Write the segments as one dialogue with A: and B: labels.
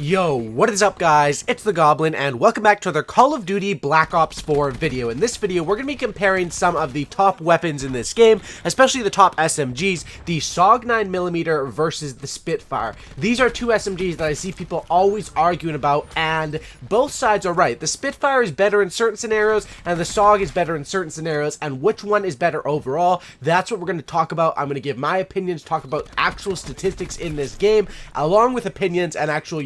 A: Yo, what is up guys? It's the Goblin and welcome back to the Call of Duty Black Ops 4 video. In this video, we're going to be comparing some of the top weapons in this game, especially the top SMGs, the SAUG 9mm versus the Spitfire. These are two SMGs that I see people always arguing about, and both sides are right. The Spitfire is better in certain scenarios, and the SAUG is better in certain scenarios, and which one is better overall, that's what we're going to talk about. I'm going to give my opinions, talk about actual statistics in this game, along with opinions and actual,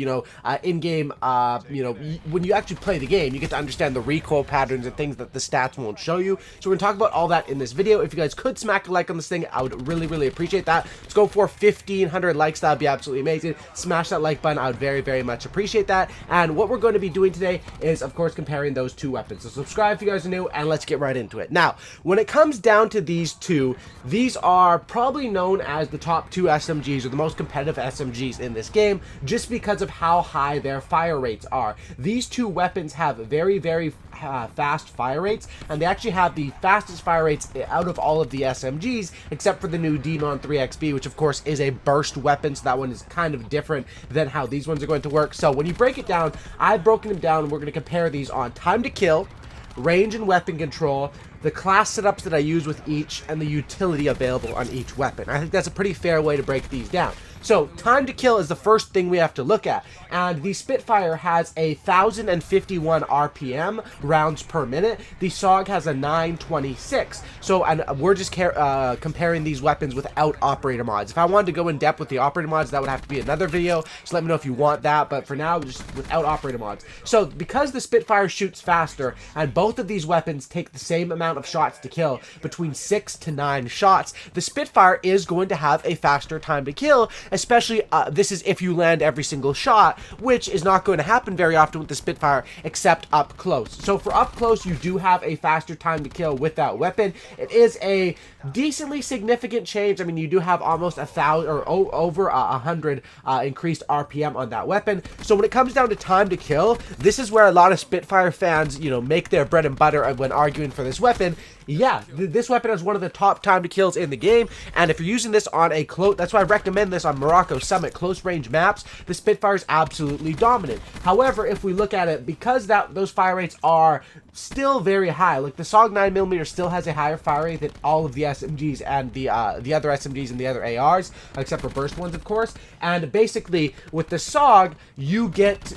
A: in-game, when you actually play the game, you get to understand the recoil patterns and things that the stats won't show you. So we're going to talk about all that in this video. If you guys could smack a like on this thing, I would really appreciate that. Let's go for 1,500 likes. That would be absolutely amazing. Smash that like button. I would very much appreciate that. And what we're going to be doing today is, of course, comparing those two weapons. So subscribe if you guys are new, and let's get right into it. Now, when it comes down to these two, these are probably known as the top two SMGs, or the most competitive SMGs in this game, just because of how high their fire rates are. These two weapons have very fast fire rates, and they actually have the fastest fire rates out of all of the SMGs, except for the new Demon 3XB, which of course is a burst weapon, so that one is kind of different than how these ones are going to work. So when you break it down, I've broken them down, and we're going to compare these on time to kill, range and weapon control, the class setups that I use with each, and the utility available on each weapon. I think that's a pretty fair way to break these down. So, time to kill is the first thing we have to look at, and the Spitfire has a 1,051 RPM, rounds per minute. The SAUG has a 926. So, and we're just comparing these weapons without operator mods. If I wanted to go in depth with the operator mods, that would have to be another video, so let me know if you want that, but for now, just without operator mods. So, because the Spitfire shoots faster, and both of these weapons take the same amount of shots to kill, between 6 to 9 shots, the Spitfire is going to have a faster time to kill, especially this is if you land every single shot, which is not going to happen very often with the Spitfire, except up close. So for up close, you do have a faster time to kill with that weapon. It is a decently significant change. I mean, you do have almost 1,000 or over 100 increased RPM on that weapon. So when it comes down to time to kill, this is where a lot of Spitfire fans, make their bread and butter when arguing for this weapon. Yeah, this weapon is one of the top time to kills in the game, and if you're using this on a close, that's why I recommend this on Morocco Summit close range maps, the Spitfire is absolutely dominant. However, if we look at it, because those fire rates are still very high, like the SAUG 9mm still has a higher fire rate than all of the SMGs and the other SMGs and the other ARs, except for burst ones, of course. And basically, with the SAUG, you get,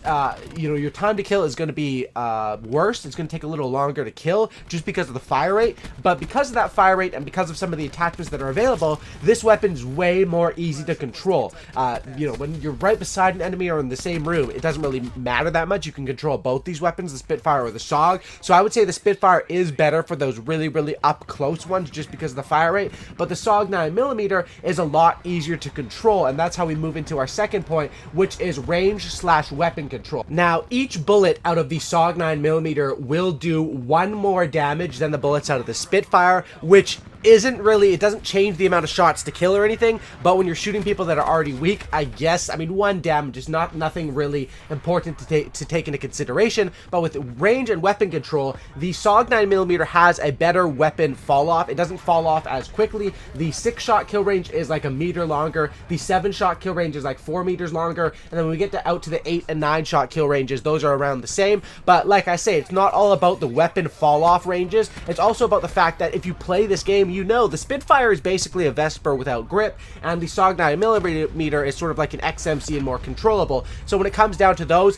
A: your time to kill is going to be worse. It's going to take a little longer to kill just because of the fire rate. But because of that fire rate and because of some of the attachments that are available, this weapon's way more easy to control. When you're right beside an enemy or in the same room, it doesn't really matter that much. You can control both these weapons, the Spitfire or the SAUG. So I would say the Spitfire is better for those really up close ones just because of the fire rate. But the SAUG 9mm is a lot easier to control, and that's how we move into our second point, which is range/weapon control. Now, each bullet out of the SAUG 9mm will do 1 more damage than the bullets out of the Spitfire, which it doesn't change the amount of shots to kill or anything, but when you're shooting people that are already weak, I guess, 1 damage is nothing really important to take into consideration. But with range and weapon control, the SAUG 9mm has a better weapon fall off. It doesn't fall off as quickly. The 6-shot kill range is like 1 meter longer. The 7-shot kill range is like 4 meters longer. And then when we get out to the 8 and 9-shot kill ranges, those are around the same. But like I say, it's not all about the weapon fall off ranges. It's also about the fact that if you play this game, the Spitfire is basically a Vesper without grip, and the SAUG 9mm is sort of like an XMC and more controllable. So when it comes down to those,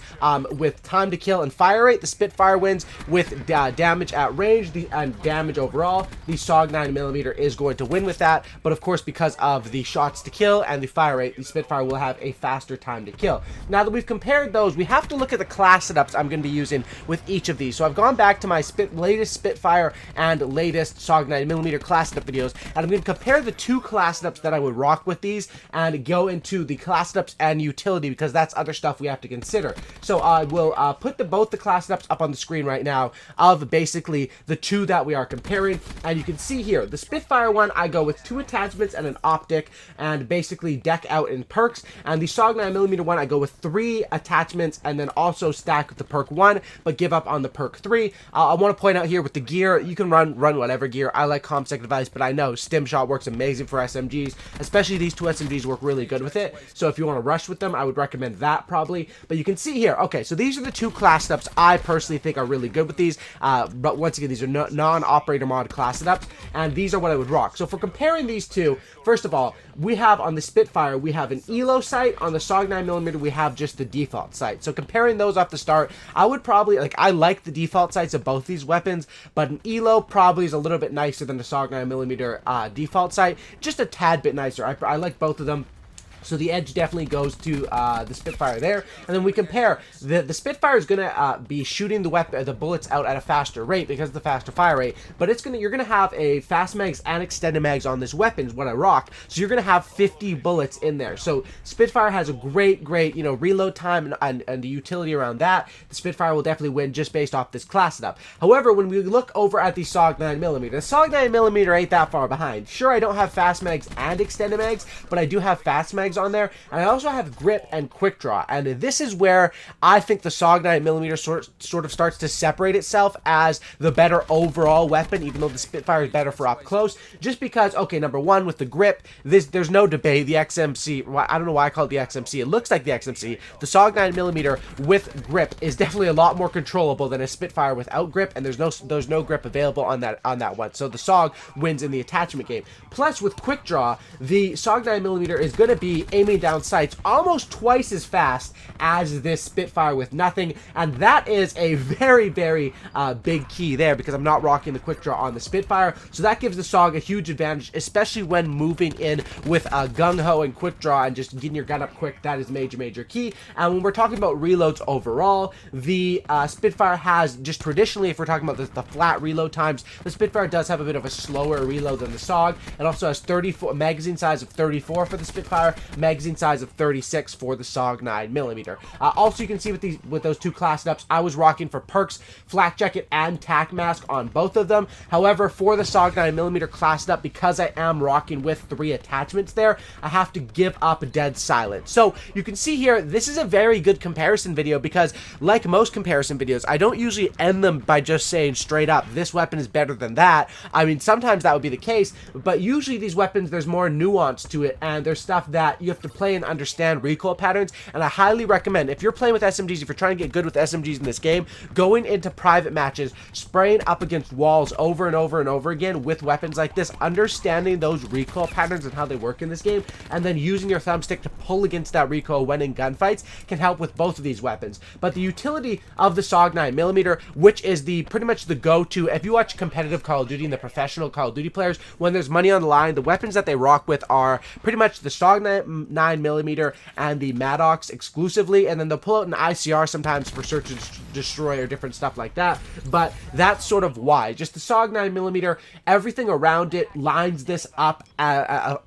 A: with time to kill and fire rate, the Spitfire wins. With damage at range and damage overall, the SAUG 9mm is going to win with that. But of course, because of the shots to kill and the fire rate, the Spitfire will have a faster time to kill. Now that we've compared those, we have to look at the class setups I'm going to be using with each of these. So I've gone back to my latest Spitfire and latest SAUG 9mm class setup videos, and I'm going to compare the two class setups that I would rock with these and go into the class setups and utility, because that's other stuff we have to consider. So I will put both the class setups up on the screen right now of basically the two that we are comparing, and you can see here the Spitfire one, I go with 2 attachments and an optic and basically deck out in perks, and the SAUG 9mm one I go with 3 attachments and then also stack with the perk 1 but give up on the perk 3. I want to point out here with the gear, you can run whatever gear. I like ComSec device, but I know Stim Shot works amazing for SMGs, especially these two SMGs work really good with it. So if you want to rush with them, I would recommend that probably. But you can see here, okay, so these are the two class setups I personally think are really good with these. But once again, these are non-operator mod class setups, and these are what I would rock. So for comparing these two, first of all, we have on the Spitfire, we have an ELO sight. On the SAUG 9mm, we have just the default sight. So comparing those off the start, I would probably, like, I like the default sights of both these weapons, but an ELO probably is a little bit nicer than the SAUG 9mm default sight. Just a tad bit nicer. I like both of them. So the edge definitely goes to the Spitfire there, and then we compare. The Spitfire is gonna be shooting the bullets out at a faster rate because of the faster fire rate, but you're gonna have a fast mags and extended mags on this weapon is what I rock. So you're gonna have 50 bullets in there. So Spitfire has a great reload time and the utility around that. The Spitfire will definitely win just based off this class setup. However, when we look over at the SAUG 9mm, the SAUG 9mm ain't that far behind. Sure, I don't have fast mags and extended mags, but I do have fast mags on there, and I also have grip and quick draw, and this is where I think the SAUG 9mm sort of starts to separate itself as the better overall weapon, even though the Spitfire is better for up close, just because, okay, number one, with the grip, there's no debate. The XMC, I don't know why I call it the XMC, it looks like the XMC. The SAUG 9mm with grip is definitely a lot more controllable than a Spitfire without grip, and there's no grip available on that one, so the SAUG wins in the attachment game. Plus, with quick draw, the SAUG 9mm is going to be aiming down sights almost twice as fast as this Spitfire with nothing, and that is a very big key there, because I'm not rocking the quick draw on the Spitfire. So that gives the SAUG a huge advantage, especially when moving in with gung-ho and quick draw and just getting your gun up quick. That is major key. And when we're talking about reloads overall, the Spitfire has, just traditionally, if we're talking about the flat reload times, the Spitfire does have a bit of a slower reload than the SAUG. It also has 34 magazine size of 34 for the Spitfire, magazine size of 36 for the SAUG 9mm. Also, you can see with those two class setups, I was rocking for perks, flak jacket, and tac mask on both of them. However, for the SAUG 9mm class setup, because I am rocking with 3 attachments there, I have to give up dead silence. So you can see here, this is a very good comparison video, because like most comparison videos, I don't usually end them by just saying straight up, this weapon is better than that. I mean, sometimes that would be the case, but usually these weapons, there's more nuance to it, and there's stuff that you have to play and understand recoil patterns. And I highly recommend, if you're playing with SMGs, if you're trying to get good with SMGs in this game, going into private matches, spraying up against walls over and over again with weapons like this, understanding those recoil patterns and how they work in this game, and then using your thumbstick to pull against that recoil when in gunfights can help with both of these weapons. But the utility of the SAUG 9mm, which is pretty much the go-to, if you watch competitive Call of Duty and the professional Call of Duty players, when there's money on the line, the weapons that they rock with are pretty much the SAUG 9mm and the Maddox exclusively, and then they'll pull out an ICR sometimes for search and destroy or different stuff like that. But that's sort of why. Just the SAUG 9mm, everything around it lines this up,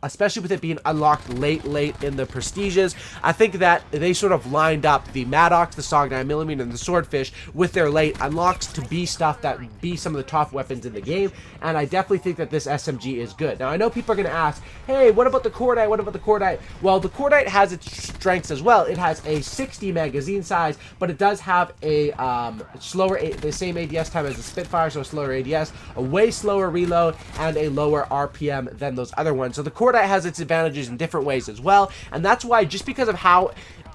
A: especially with it being unlocked late in the prestiges. I think that they sort of lined up the Maddox, the SAUG 9mm, and the Swordfish with their late unlocks to be stuff that be some of the top weapons in the game, and I definitely think that this SMG is good. Now, I know people are going to ask, hey, what about the Cordite? What about the Cordite? Well, the Cordite has its strengths as well. It has a 60 magazine size, but it does have a the same ADS time as the Spitfire, so a slower ADS, a way slower reload, and a lower RPM than those other ones. So the Cordite has its advantages in different ways as well, and that's why, just because of how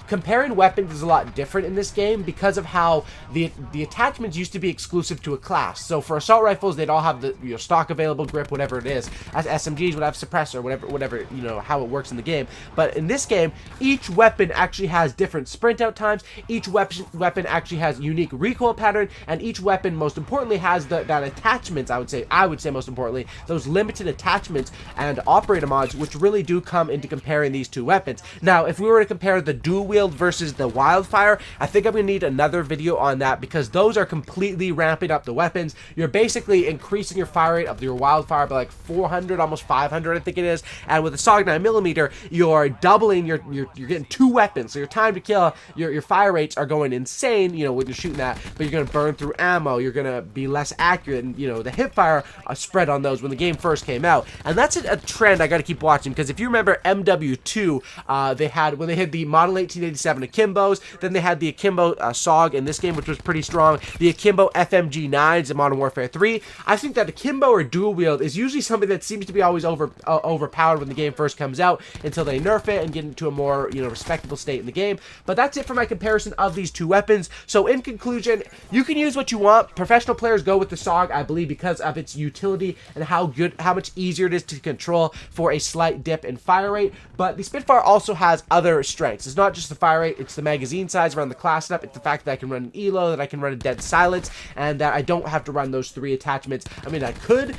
A: comparing weapons is a lot different in this game, because of how the attachments used to be exclusive to a class. So for assault rifles, they'd all have the stock available grip, whatever it is. As SMGs would have suppressor, whatever how it works in the game. But in this game, each weapon actually has different sprint out times. Each weapon actually has unique recoil pattern, and each weapon, most importantly, has that attachments. I would say most importantly, those limited attachments and operator mods, which really do come into comparing these two weapons. Now, if we were to compare the dual wield versus the Wildfire, I think I'm going to need another video on that, because those are completely ramping up the weapons. You're basically increasing your fire rate of your Wildfire by like 400, almost 500, I think it is. And with the SAUG 9mm, you're doubling you're getting 2 weapons, so your time to kill, your fire rates are going insane, when you're shooting that, but you're going to burn through ammo, you're going to be less accurate, and the hip fire spread on those when the game first came out. And that's a trend I got to keep watching, because if you remember MW2, when they had the Model 18 1087 Akimbos. Then they had the Akimbo SAUG in this game, which was pretty strong. The Akimbo FMG9s in Modern Warfare 3. I think that Akimbo or dual wield is usually something that seems to be always overpowered when the game first comes out until they nerf it and get into a more, respectable state in the game. But that's it for my comparison of these two weapons. So in conclusion, you can use what you want. Professional players go with the SAUG, I believe, because of its utility and how much easier it is to control for a slight dip in fire rate. But the Spitfire also has other strengths. It's not just the fire rate, it's the magazine size around the class setup. It's the fact that I can run an ELO, that I can run a dead silence, and that I don't have to run those 3 attachments. I mean, I could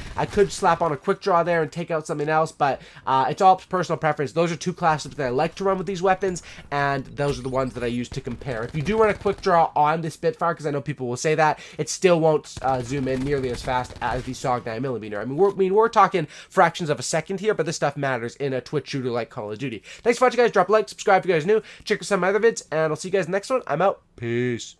A: slap on a quick draw there and take out something else, but it's all personal preference. Those are 2 classes that I like to run with these weapons, and those are the ones that I use to compare. If you do run a quick draw on the Spitfire, because I know people will say that, it still won't zoom in nearly as fast as the SAUG 9mm. I mean, we're talking fractions of a second here, but this stuff matters in a Twitch shooter like Call of Duty. Thanks for watching, guys. Drop a like, subscribe if you guys are new. Check out some of my other vids, and I'll see you guys in the next one. I'm out. Peace.